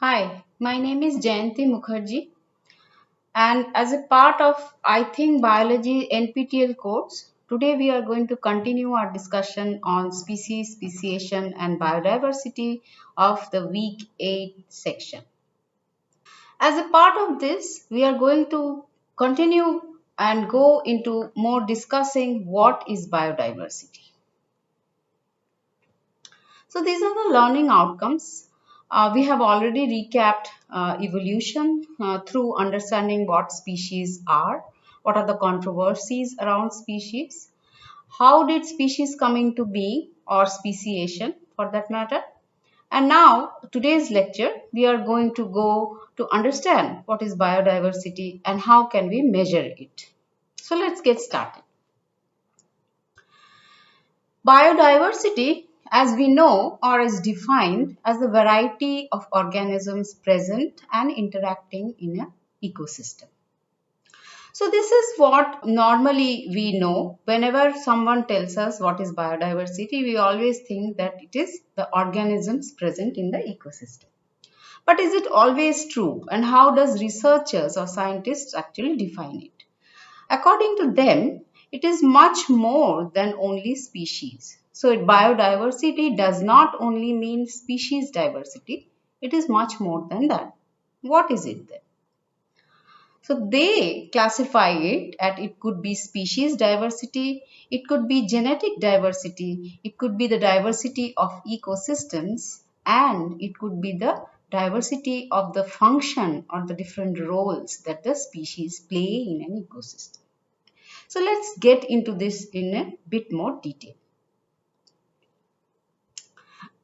Hi, my name is Jayanti Mukherjee, and as a part of I Think Biology NPTEL course, today we are going to continue our discussion on species, speciation, and biodiversity of the week 8 section. As a part of this, we are going to continue and go into more discussing what is biodiversity. So these are the learning outcomes. We have already recapped evolution through understanding what species are, what are the controversies around species, how did species come into being or speciation for that matter. And now today's lecture we are going to go to understand what is biodiversity and how can we measure it. So let's get started. Biodiversity, as we know, or is defined as the variety of organisms present and interacting in an ecosystem. So this is what normally we know. Whenever someone tells us what is biodiversity, we always think that it is the organisms present in the ecosystem. But is it always true? And how does researchers or scientists actually define it? According to them, it is much more than only species. So, biodiversity does not only mean species diversity, it is much more than that. What is it then? So, they classify it at it could be species diversity, it could be genetic diversity, it could be the diversity of ecosystems, and it could be the diversity of the function or the different roles that the species play in an ecosystem. So let's get into this in a bit more detail.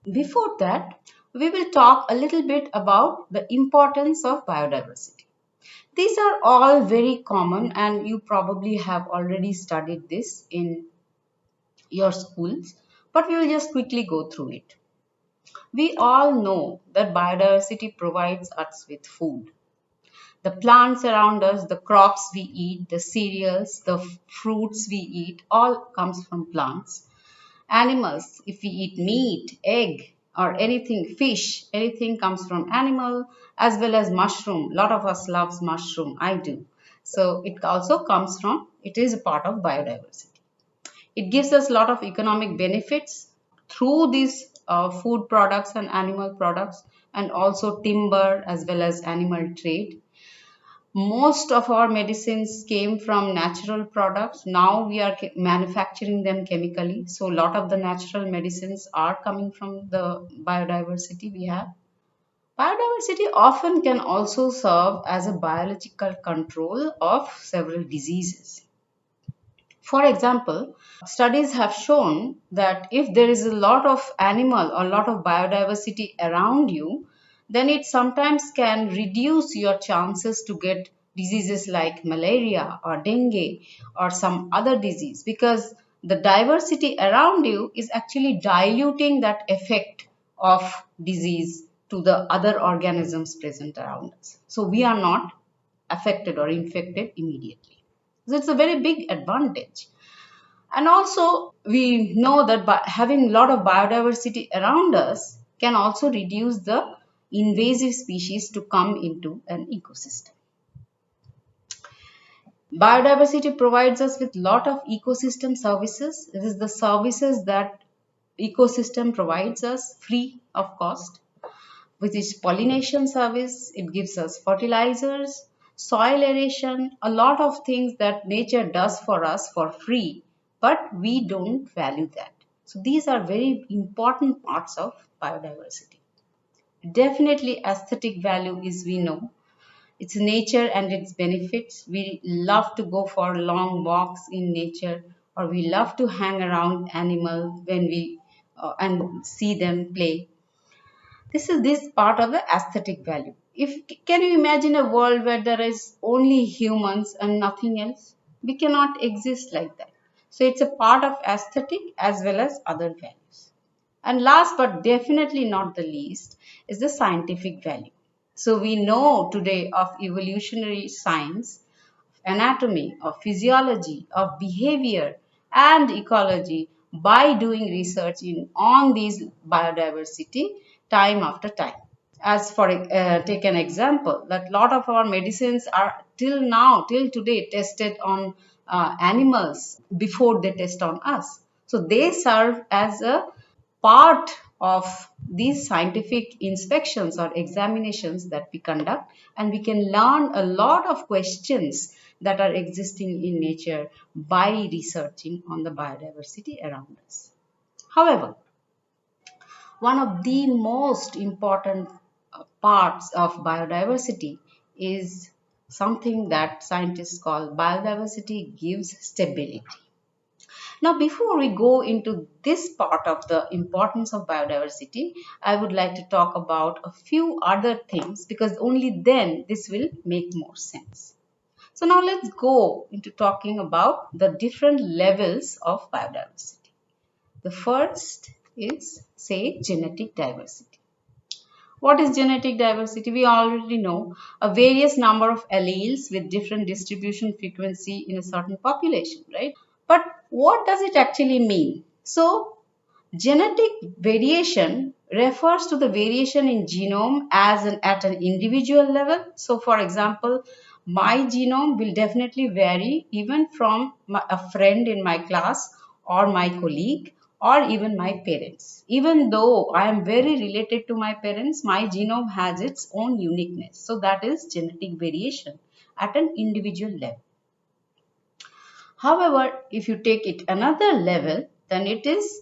Before that, we will talk a little bit about the importance of biodiversity. These are all very common and you probably have already studied this in your schools, but we will just quickly go through it. We all know that biodiversity provides us with food. The plants around us, the crops we eat, the cereals, the fruits we eat, all comes from plants. Animals, if we eat meat, egg, or anything, fish, anything comes from animal, as well as mushroom. A lot of us loves mushroom, I do. So it also comes from, it is a part of biodiversity. It gives us a lot of economic benefits through these food products and animal products, and also timber as well as animal trade. Most of our medicines came from natural products. Now we are manufacturing them chemically. So a lot of the natural medicines are coming from the biodiversity we have. Biodiversity often can also serve as a biological control of several diseases. For example, studies have shown that if there is a lot of animal or a lot of biodiversity around you, then it sometimes can reduce your chances to get diseases like malaria or dengue or some other disease, because the diversity around you is actually diluting that effect of disease to the other organisms present around us. So we are not affected or infected immediately. So it's a very big advantage. And also, we know that by having a lot of biodiversity around us can also reduce the invasive species to come into an ecosystem. Biodiversity provides us with a lot of ecosystem services. This is the services that ecosystem provides us free of cost, which is pollination service. It gives us fertilizers, soil aeration, a lot of things that nature does for us for free, but we don't value that. So these are very important parts of biodiversity. Definitely aesthetic value is, we know, it's nature and its benefits. We love to go for long walks in nature, or we love to hang around animals when we and see them play. This part of the aesthetic value. If can you imagine a world where there is only humans and nothing else? We cannot exist like that. So it's a part of aesthetic as well as other values. And last but definitely not the least is the scientific value. So we know today of evolutionary science, anatomy, of physiology, of behavior and ecology by doing research on these biodiversity time after time. As for take an example, that lot of our medicines are till today tested on animals before they test on us. So they serve as a part of these scientific inspections or examinations that we conduct, and we can learn a lot of questions that are existing in nature by researching on the biodiversity around us. However, one of the most important parts of biodiversity is something that scientists call biodiversity gives stability. Now, before we go into this part of the importance of biodiversity, I would like to talk about a few other things, because only then this will make more sense. So now let's go into talking about the different levels of biodiversity. The first is, say, genetic diversity. What is genetic diversity? We already know a various number of alleles with different distribution frequency in a certain population, right? But what does it actually mean? So, genetic variation refers to the variation in genome at an individual level. So, for example, my genome will definitely vary even from a friend in my class or my colleague or even my parents. Even though I am very related to my parents, my genome has its own uniqueness. So, that is genetic variation at an individual level. However, if you take it another level, then it is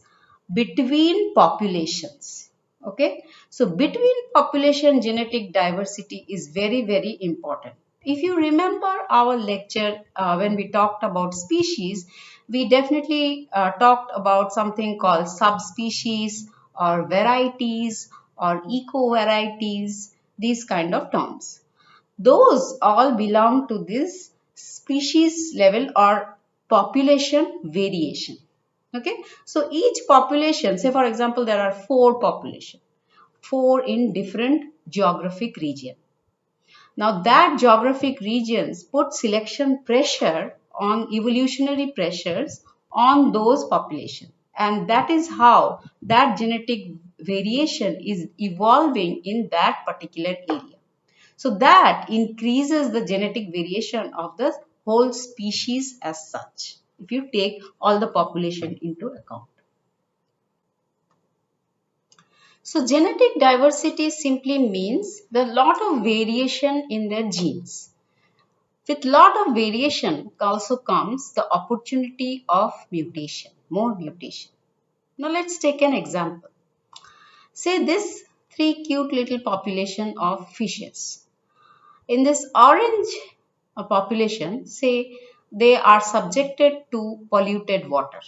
between populations. Okay, so between population genetic diversity is very, very important. If you remember our lecture when we talked about species, we definitely talked about something called subspecies or varieties or eco varieties, these kind of terms. Those all belong to this species level or population variation. Okay, so each population, say for example, there are four population, four in different geographic region. Now that geographic regions put selection pressure on evolutionary pressures on those population, and that is how that genetic variation is evolving in that particular area. So that increases the genetic variation of the whole species as such, if you take all the population into account. So genetic diversity simply means the lot of variation in their genes. With lot of variation also comes the opportunity of mutation, more mutation. Now let's take an example. Say this three cute little population of fishes. In this orange population, say they are subjected to polluted water.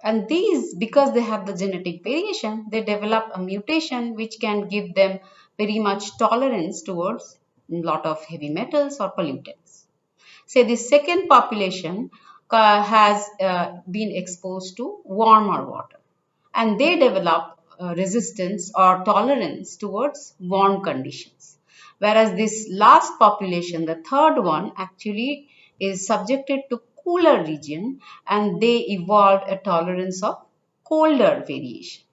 And these, because they have the genetic variation, they develop a mutation which can give them very much tolerance towards a lot of heavy metals or pollutants. Say the second population has been exposed to warmer water, and they develop resistance or tolerance towards warm conditions. Whereas this last population, the third one, actually is subjected to cooler region, and they evolved a tolerance of colder variation.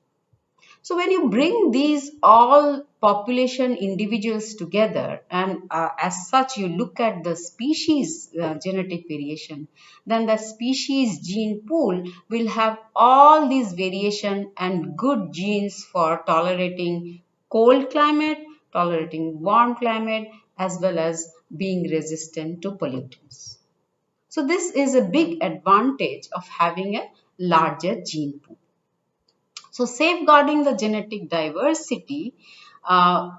So when you bring these all population individuals together, and as such you look at the species genetic variation, then the species gene pool will have all these variation and good genes for tolerating cold climate, tolerating warm climate, as well as being resistant to pollutants. So this is a big advantage of having a larger gene pool. So safeguarding the genetic diversity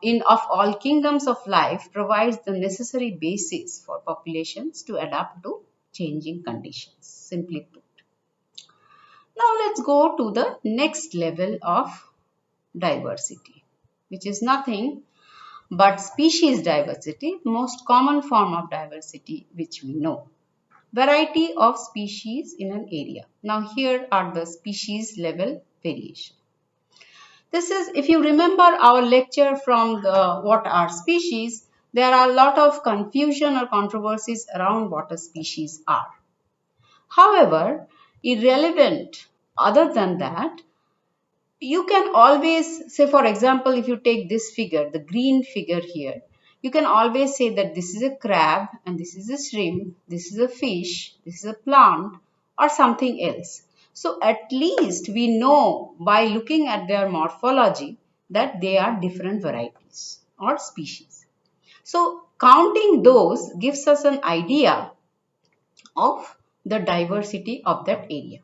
in of all kingdoms of life provides the necessary basis for populations to adapt to changing conditions, simply put. Now let's go to the next level of diversity, which is nothing but species diversity, most common form of diversity which we know. Variety of species in an area. Now here are the species level variation. This is, if you remember our lecture from the what are species, there are a lot of confusion or controversies around what a species are. However, irrelevant other than that, You can always say, for example, if you take this figure, the green figure here, you can always say that this is a crab and this is a shrimp, this is a fish, this is a plant or something else. So at least we know by looking at their morphology that they are different varieties or species. So counting those gives us an idea of the diversity of that area.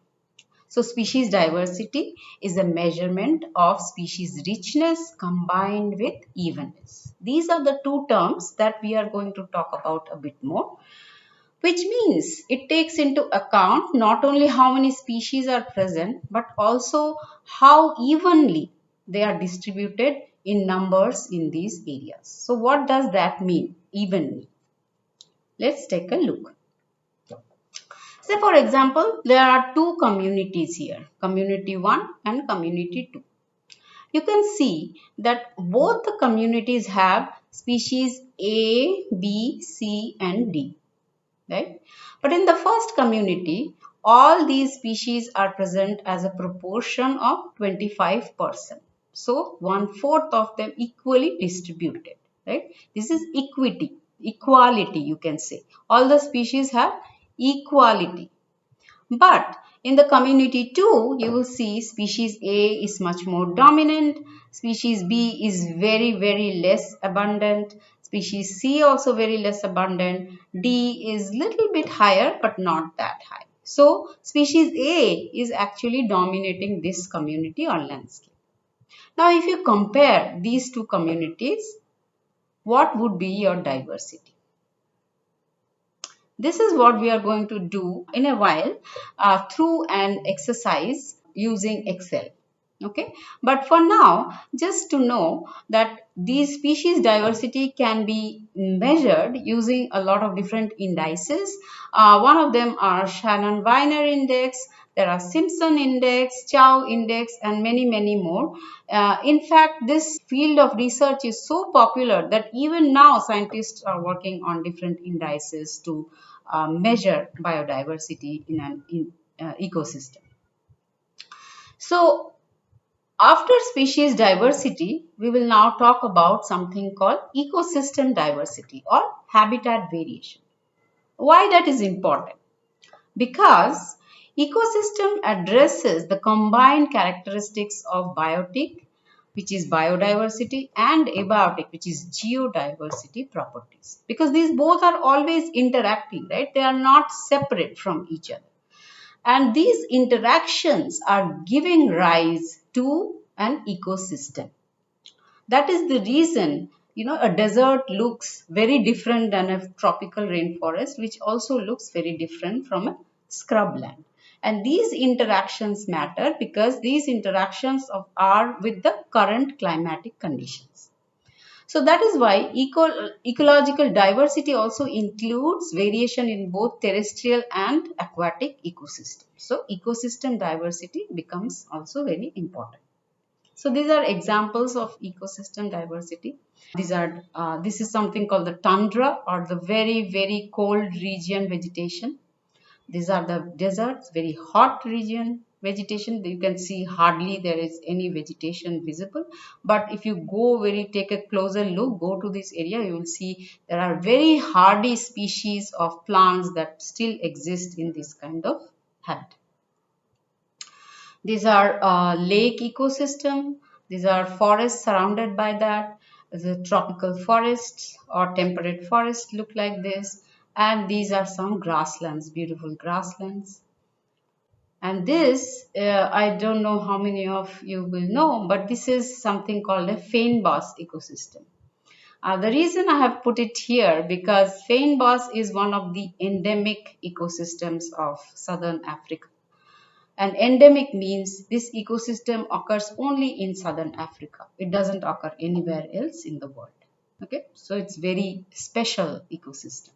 So species diversity is a measurement of species richness combined with evenness. These are the two terms that we are going to talk about a bit more, which means it takes into account not only how many species are present, but also how evenly they are distributed in numbers in these areas. So what does that mean, evenly? Let's take a look. Say for example, there are two communities here, community 1 and community 2. You can see that both the communities have species A, B, C and D, right? But in the first community, all these species are present as a proportion of 25%. So 1/4 of them equally distributed, right? This is equality you can say. All the species have equality. But in the community 2, you will see species A is much more dominant, species B is very less abundant, species C also very less abundant, D is little bit higher but not that high. So species A is actually dominating this community or landscape. Now if you compare these two communities, what would be your diversity? This is what we are going to do in a while through an exercise using Excel. Okay, but for now, just to know that these species diversity can be measured using a lot of different indices. One of them are Shannon-Weiner index, there are Simpson index, Chow index and many more. In fact, this field of research is so popular that even now scientists are working on different indices to measure biodiversity in an ecosystem. So after species diversity, we will now talk about something called ecosystem diversity or habitat variation. Why that is important? Because ecosystem addresses the combined characteristics of biotic, which is biodiversity, and abiotic, which is geodiversity properties. Because these both are always interacting, right? They are not separate from each other. And these interactions are giving rise to an ecosystem. That is the reason, a desert looks very different than a tropical rainforest, which also looks very different from a scrubland. And these interactions matter because these interactions are with the current climatic conditions. So that is why ecological diversity also includes variation in both terrestrial and aquatic ecosystems. So ecosystem diversity becomes also very important. So these are examples of ecosystem diversity. This is something called the tundra or the very cold region vegetation. These are the deserts, very hot region vegetation. You can see hardly there is any vegetation visible. But if you take a closer look, go to this area, you will see there are very hardy species of plants that still exist in this kind of habitat. These are lake ecosystem. These are forests surrounded by that. The tropical forests or temperate forests look like this. And these are some grasslands, beautiful grasslands. And this, I don't know how many of you will know, but this is something called a fynbos ecosystem. The reason I have put it here because fynbos is one of the endemic ecosystems of southern Africa. And endemic means this ecosystem occurs only in southern Africa. It doesn't occur anywhere else in the world. Okay, so it's very special ecosystem.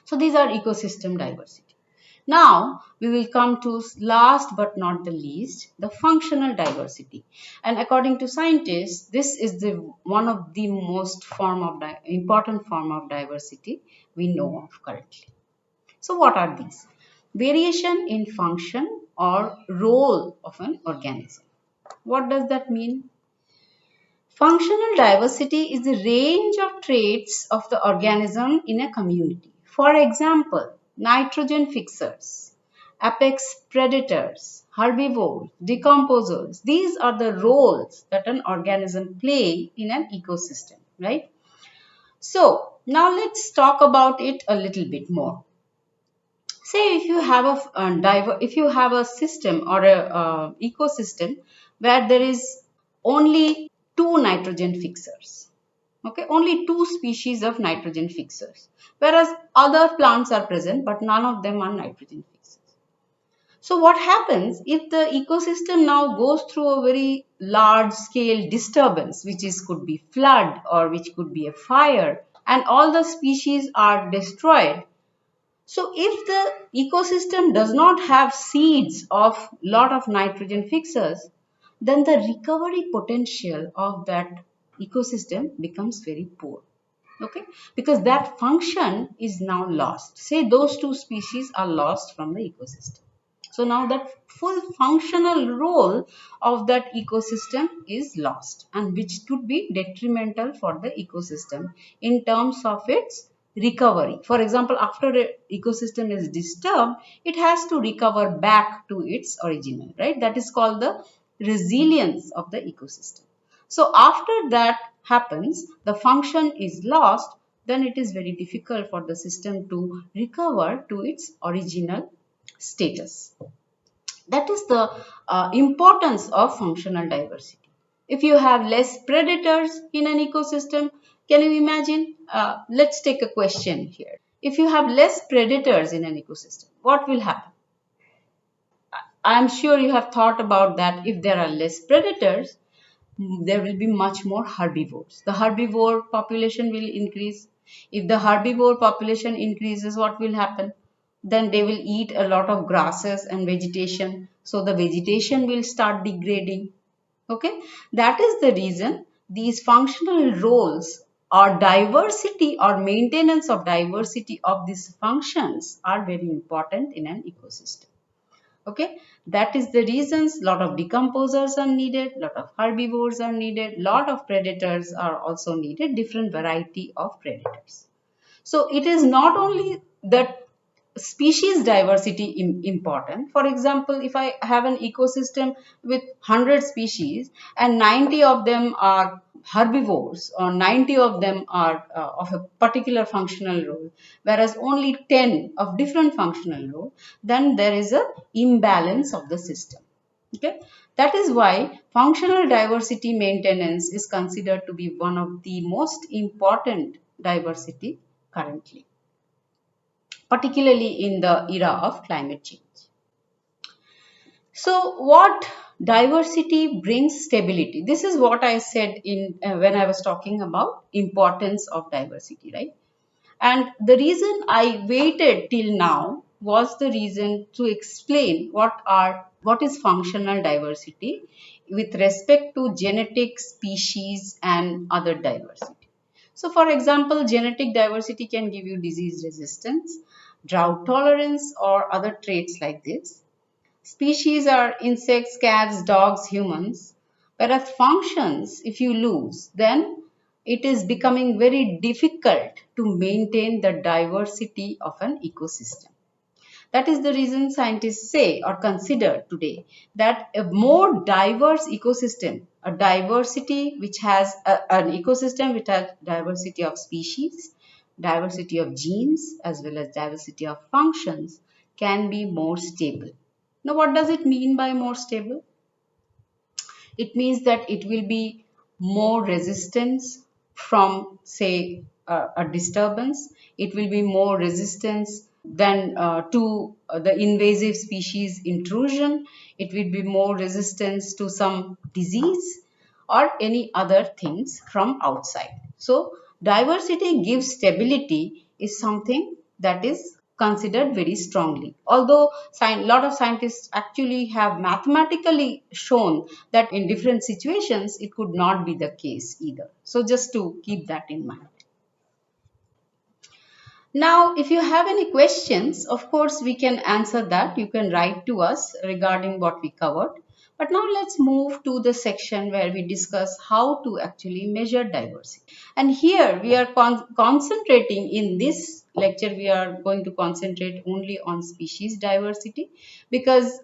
So these are ecosystem diversity. Now we will come to last but not the least, the functional diversity. And according to scientists, this is one of the most important form of diversity we know of currently. So what are these? Variation in function or role of an organism. What does that mean? Functional diversity is the range of traits of the organism in a community. For example, nitrogen fixers, apex predators, herbivores, decomposers. These are the roles that an organism play in an ecosystem, right? So now let's talk about it a little bit more. Say if you have if you have a system or a ecosystem where there is only two nitrogen fixers, okay, only two species of nitrogen fixers, whereas other plants are present but none of them are nitrogen fixers. So what happens if the ecosystem now goes through a very large scale disturbance, which is could be flood or which could be a fire, and all the species are destroyed? So if the ecosystem does not have seeds of lot of nitrogen fixers, then the recovery potential of that ecosystem becomes very poor. Okay, because that function is now lost. Say those two species are lost from the ecosystem. So now that full functional role of that ecosystem is lost, and which could be detrimental for the ecosystem in terms of its recovery. For example, after an ecosystem is disturbed, it has to recover back to its original, right? That is called the resilience of the ecosystem. So after that happens, the function is lost, then it is very difficult for the system to recover to its original status. That is the importance of functional diversity. If you have less predators in an ecosystem, can you imagine? Let's take a question here. If you have less predators in an ecosystem, what will happen? I'm sure you have thought about that. If there are less predators, there will be much more herbivores. The herbivore population will increase. If the herbivore population increases, what will happen? Then they will eat a lot of grasses and vegetation. So the vegetation will start degrading. Okay, that is the reason these functional roles or diversity or maintenance of diversity of these functions are very important in an ecosystem. Okay, that is the reasons lot of decomposers are needed, lot of herbivores are needed, lot of predators are also needed, different variety of predators. So it is not only that species diversity important. For example, if I have an ecosystem with 100 species and 90 of them are herbivores or 90 of them are of a particular functional role, whereas only 10 of different functional role, then there is a imbalance of the system. Okay, that is why functional diversity maintenance is considered to be one of the most important diversity currently, particularly in the era of climate change. So, what diversity brings stability? This is what I said in when I was talking about importance of diversity, right? And the reason I waited till now was the reason to explain what is functional diversity with respect to genetic, species, and other diversity. So, for example, genetic diversity can give you disease resistance, drought tolerance, or other traits like this. Species are insects, cats, dogs, humans. Whereas functions, if you lose, then it is becoming very difficult to maintain the diversity of an ecosystem. That is the reason scientists say or consider today that a more diverse ecosystem, a diversity which has an ecosystem which has diversity of species, diversity of genes as well as diversity of functions can be more stable. Now, what does it mean by more stable? It means that it will be more resistance from, say, a disturbance. It will be more resistance than to the invasive species intrusion. It will be more resistance to some disease or any other things from outside. So diversity gives stability is something that is considered very strongly. Although a lot of scientists actually have mathematically shown that in different situations it could not be the case either. So just to keep that in mind. Now, if you have any questions, of course, we can answer that. You can write to us regarding what we covered. But now let's move to the section where we discuss how to actually measure diversity. And here we are concentrating in this lecture, we are going to concentrate only on species diversity because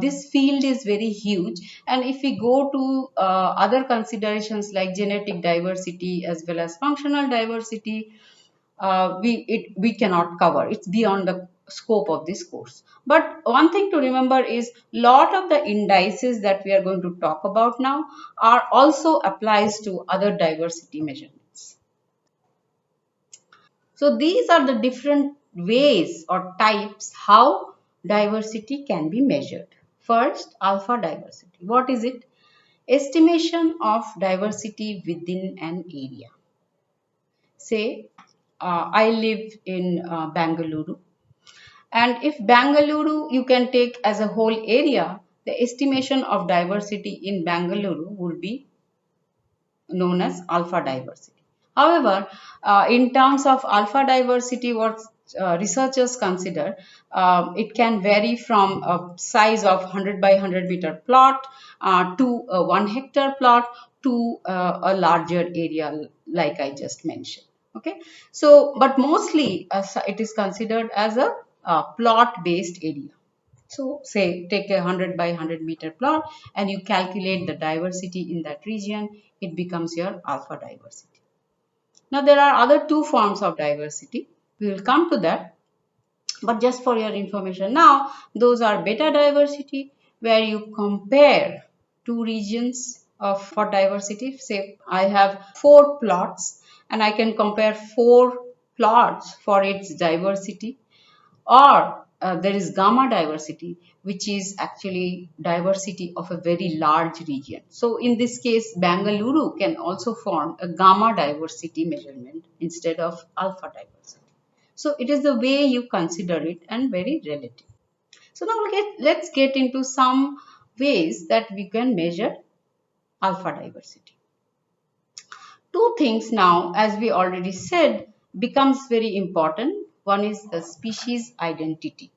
this field is very huge. And if we go to other considerations like genetic diversity as well as functional diversity, we cannot cover. It's beyond the scope of this course. But one thing to remember is lot of the indices that we are going to talk about now are also applies to other diversity measurements. So these are the different ways or types how diversity can be measured. First, alpha diversity. What is it? Estimation of diversity within an area. Say, I live in Bangalore, and if Bangalore you can take as a whole area, the estimation of diversity in Bangalore would be known as alpha diversity. However, in terms of alpha diversity, what researchers consider, it can vary from a size of 100 by 100 meter plot to a 1 hectare plot to a larger area like I just mentioned. Okay, so but mostly it is considered as a plot based area. So say take a 100 by 100 meter plot and you calculate the diversity in that region, it becomes your alpha diversity. Now there are other two forms of diversity. We will come to that, but just for your information now, those are beta diversity where you compare two regions of for diversity. Say I have 4 plots and I can compare 4 plots for its diversity, or there is gamma diversity, which is actually diversity of a very large region. So in this case, Bangalore can also form a gamma diversity measurement instead of alpha diversity. So it is the way you consider it and very relative. So now let's get into some ways that we can measure alpha diversity. Two things now, as we already said, becomes very important. One is the species identity,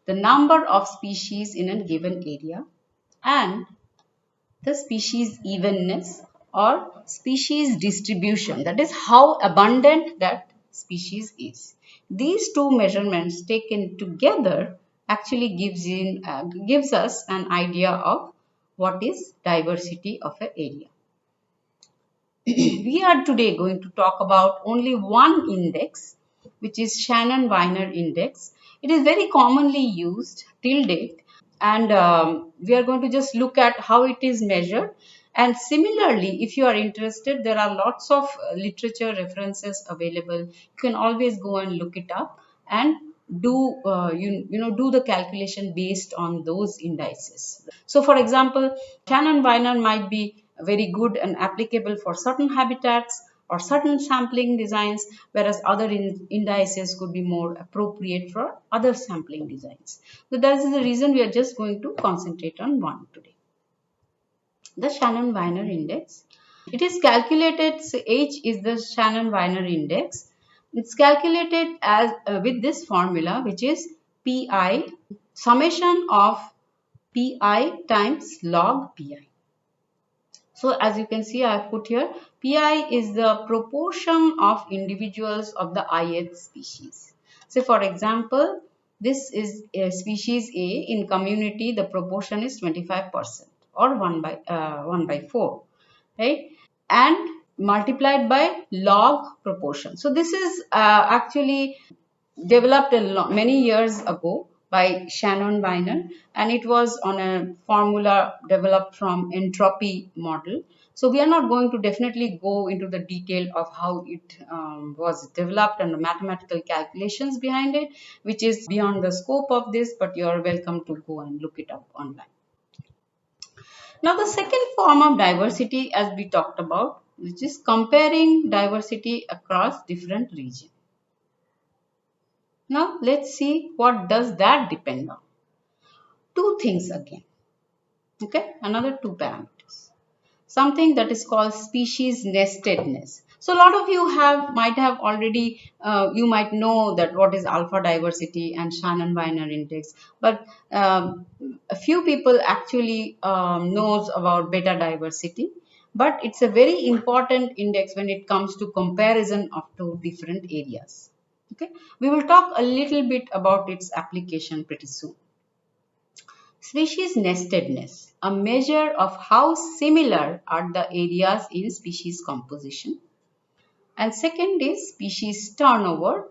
the number of species in a given area, and the species evenness or species distribution, that is how abundant that species is. These two measurements taken together actually gives us an idea of what is diversity of an area. We are today going to talk about only one index, which is Shannon-Weiner index. It is very commonly used till date, and we are going to just look at how it is measured. And similarly, if you are interested, there are lots of literature references available. You can always go and look it up and do do the calculation based on those indices. So for example, Shannon-Weiner might be very good and applicable for certain habitats or certain sampling designs, whereas other indices could be more appropriate for other sampling designs. So that is the reason we are just going to concentrate on one today. The Shannon-Weiner index. It is calculated, so H is the Shannon-Weiner index. It's calculated as with this formula, which is Pi summation of Pi times log Pi. So as you can see, I have put here, Pi is the proportion of individuals of the ith species. So for example, this is a species A in community, the proportion is 25% or 1 by 4, right? And multiplied by log proportion. So this is actually developed many years ago by Shannon-Weiner, and it was on a formula developed from entropy model. So we are not going to definitely go into the detail of how it was developed and the mathematical calculations behind it, which is beyond the scope of this, but you are welcome to go and look it up online. Now the second form of diversity, as we talked about, which is comparing diversity across different regions. Now let's see what does that depend on. Two things again. Okay, another two parameters. Something that is called species nestedness. So a lot of you might have already, you might know that what is alpha diversity and Shannon-Weiner index, but a few people actually knows about beta diversity, but it's a very important index when it comes to comparison of two different areas. Okay, we will talk a little bit about its application pretty soon. Species nestedness, a measure of how similar are the areas in species composition. And second is species turnover,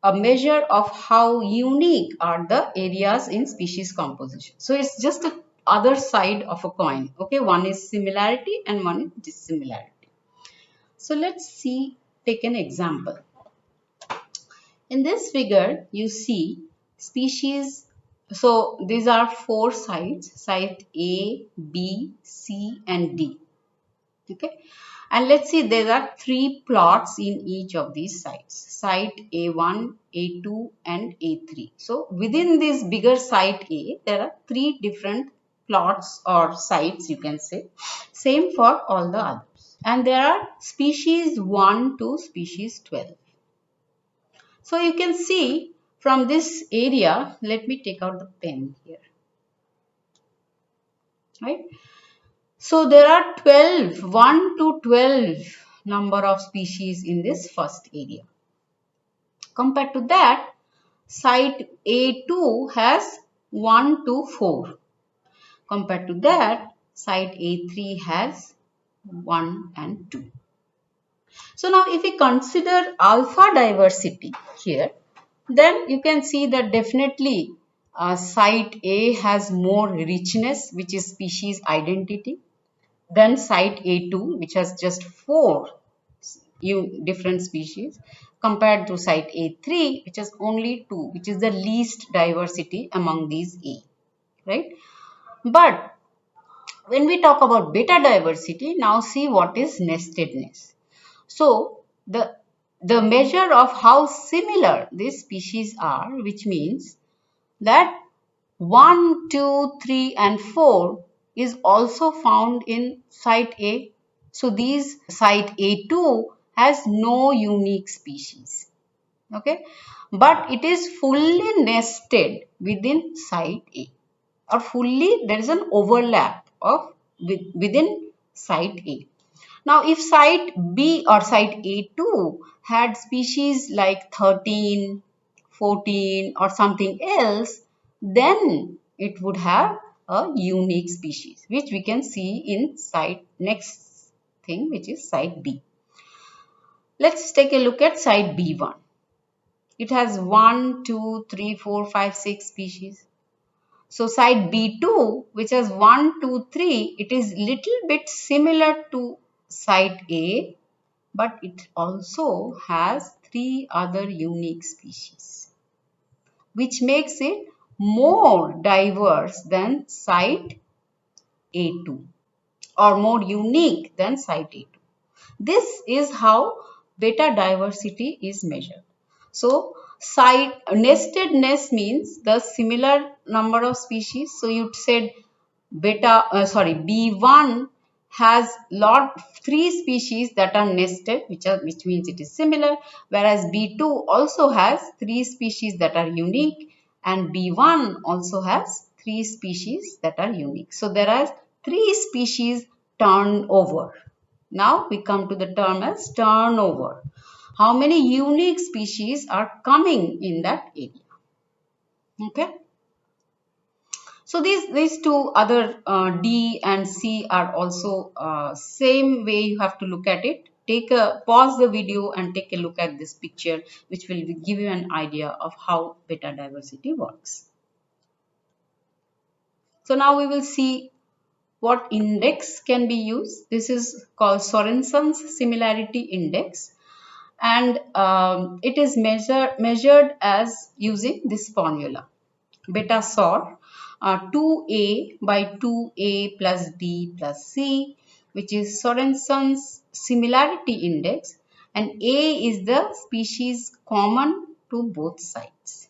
a measure of how unique are the areas in species composition. So it's just the other side of a coin. Okay, one is similarity and one is dissimilarity. So let's see, take an example. In this figure, you see species. So these are four sites, site A, B, C and D. Okay, and let's see, there are three plots in each of these sites, site A1, A2 and A3. So within this bigger site A, there are three different plots or sites, you can say, same for all the others, and there are species 1 to species 12. So you can see from this area, let me take out the pen here, right? So there are 1 to 12 number of species in this first area. Compared to that, site A2 has 1 to 4. Compared to that, site A3 has 1 and 2. So now if we consider alpha diversity here, then you can see that definitely site A has more richness, which is species identity. Then site A2, which has just 4 different species, compared to site A3, which has only 2, which is the least diversity among these A, right? But when we talk about beta diversity, now see what is nestedness. So the measure of how similar these species are, which means that 1, 2, 3 and 4 is also found in site A. So these site A2 has no unique species. Okay, but it is fully nested within site A, or fully there is an overlap of within site A. Now, if site B or site A2 had species like 13, 14 or something else, then it would have a unique species, which we can see in site next thing, which is site B. Let's take a look at site B1. It has 1, 2, 3, 4, 5, 6 species. So site B2, which has 1, 2, 3, it is little bit similar to site A, but it also has 3 other unique species, which makes it more diverse than site A2, or more unique than site A2. This is how beta diversity is measured. So site nestedness means the similar number of species. So you said B1 has 3 species that are nested, which means it is similar, whereas B2 also has 3 species that are unique, and B1 also has 3 species that are unique. So there are 3 species turned over. Now we come to the term as turnover. How many unique species are coming in that area? Okay. So these two other D and C are also same way you have to look at it. Pause the video and take a look at this picture, which will give you an idea of how beta diversity works. So now we will see what index can be used. This is called Sorensen's similarity index, and it is measured as using this formula, beta SOR 2a by 2a plus b plus c, which is Sorensen's similarity index, and a is the species common to both sides.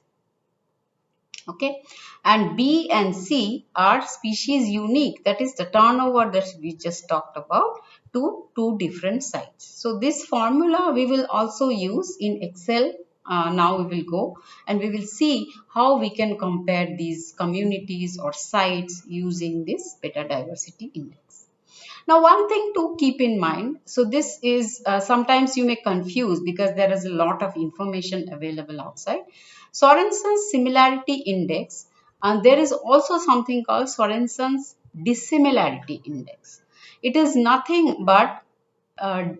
Okay, and B and C are species unique, that is the turnover that we just talked about, to two different sites. So this formula we will also use in Excel. Now we will go and we will see how we can compare these communities or sites using this beta diversity index. Now, one thing to keep in mind, so this is sometimes you may confuse because there is a lot of information available outside. Sorensen's similarity index, and there is also something called Sorensen's dissimilarity index. It is nothing but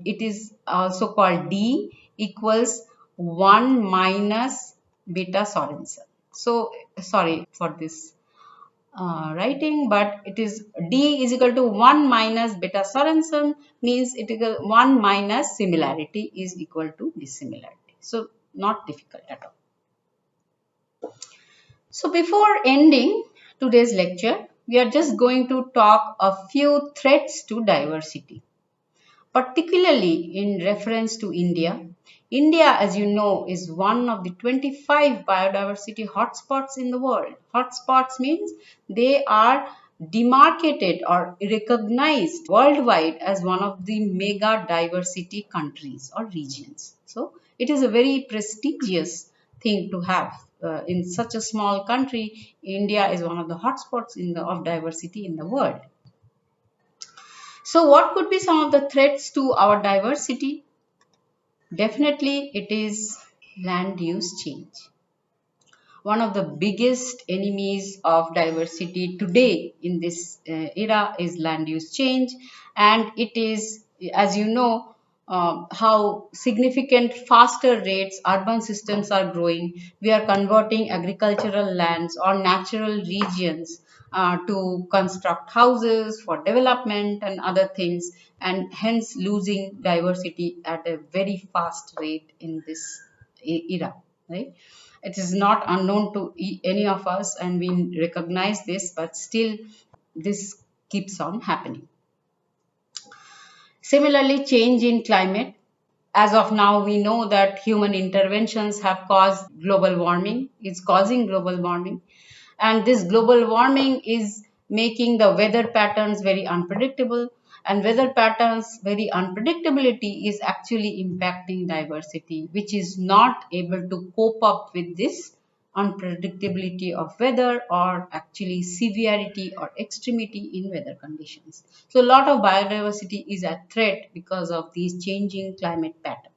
it is also called D equals 1 minus beta Sorensen. So, sorry for this writing, but it is D is equal to 1 minus beta Sorensen, means it is 1 minus similarity is equal to dissimilarity. So not difficult at all. So before ending today's lecture, we are just going to talk a few threats to diversity, particularly in reference to India. India, as you know, is one of the 25 biodiversity hotspots in the world. Hotspots means they are demarcated or recognized worldwide as one of the mega diversity countries or regions. So it is a very prestigious thing to have. In such a small country, India is one of the hotspots of diversity in the world. So what could be some of the threats to our diversity? Definitely it is land use change. One of the biggest enemies of diversity today in this era is land use change, and it is, as you know, how significant faster rates urban systems are growing. We are converting agricultural lands or natural regions to construct houses for development and other things, and hence losing diversity at a very fast rate in this era, right? It is not unknown to any of us, and we recognize this, but still this keeps on happening. Similarly, change in climate. As of now, we know that human interventions have caused global warming, it's causing global warming. And this global warming is making the weather patterns very unpredictable. And weather patterns, very unpredictability is actually impacting diversity, which is not able to cope up with this unpredictability of weather or actually severity or extremity in weather conditions. So a lot of biodiversity is at threat because of these changing climate patterns.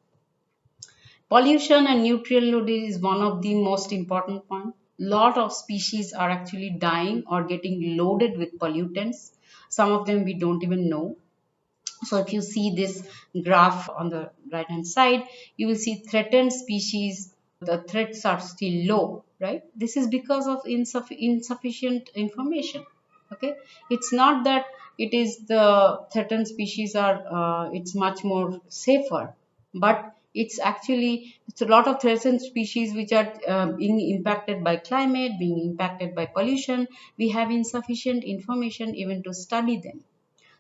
Pollution and nutrient load is one of the most important points. Lot of species are actually dying or getting loaded with pollutants. Some of them we don't even know. So if you see this graph on the right hand side, you will see threatened species, the threats are still low, right? This is because of insufficient information. Okay, it's not that it is the threatened species are it's much more safer, but it's a lot of threatened species which are being impacted by climate, being impacted by pollution. We have insufficient information even to study them.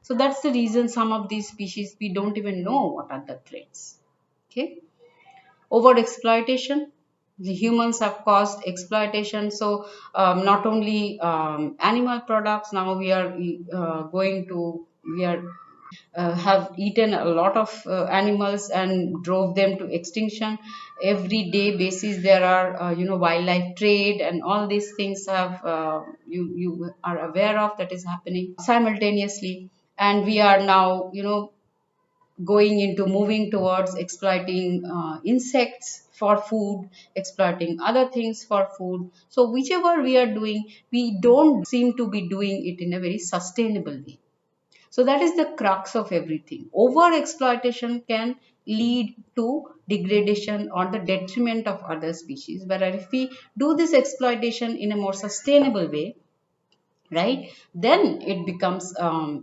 So that's the reason some of these species we don't even know what are the threats. Okay, over exploitation. The humans have caused exploitation. So not only animal products. Now we are we are have eaten a lot of animals and drove them to extinction. Every day basis there are wildlife trade and all these things have you are aware of that is happening simultaneously, and we are now going into moving towards exploiting insects for food, exploiting other things for food. So whichever we are doing, we don't seem to be doing it in a very sustainable way. So that is the crux of everything. Over exploitation can lead to degradation or the detriment of other species. But if we do this exploitation in a more sustainable way, right, then it becomes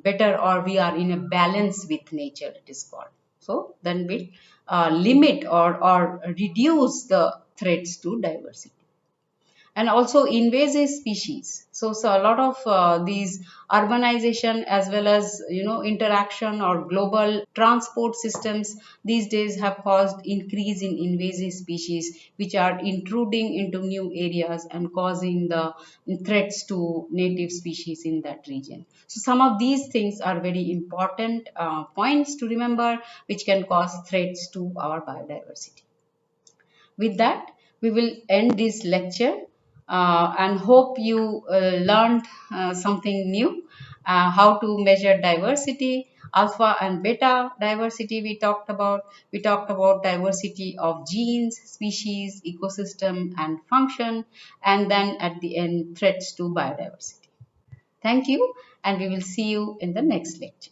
better, or we are in a balance with nature, it is called. So then we limit or reduce the threats to diversity. and also invasive species. So a lot of these urbanization as well as interaction or global transport systems these days have caused increase in invasive species which are intruding into new areas and causing the threats to native species in that region. So some of these things are very important points to remember which can cause threats to our biodiversity. With that, we will end this lecture and hope you learned something new. How to measure diversity, alpha and beta diversity we talked about diversity of genes, species, ecosystem and function, and then at the end threats to biodiversity. Thank you, and we will see you in the next lecture.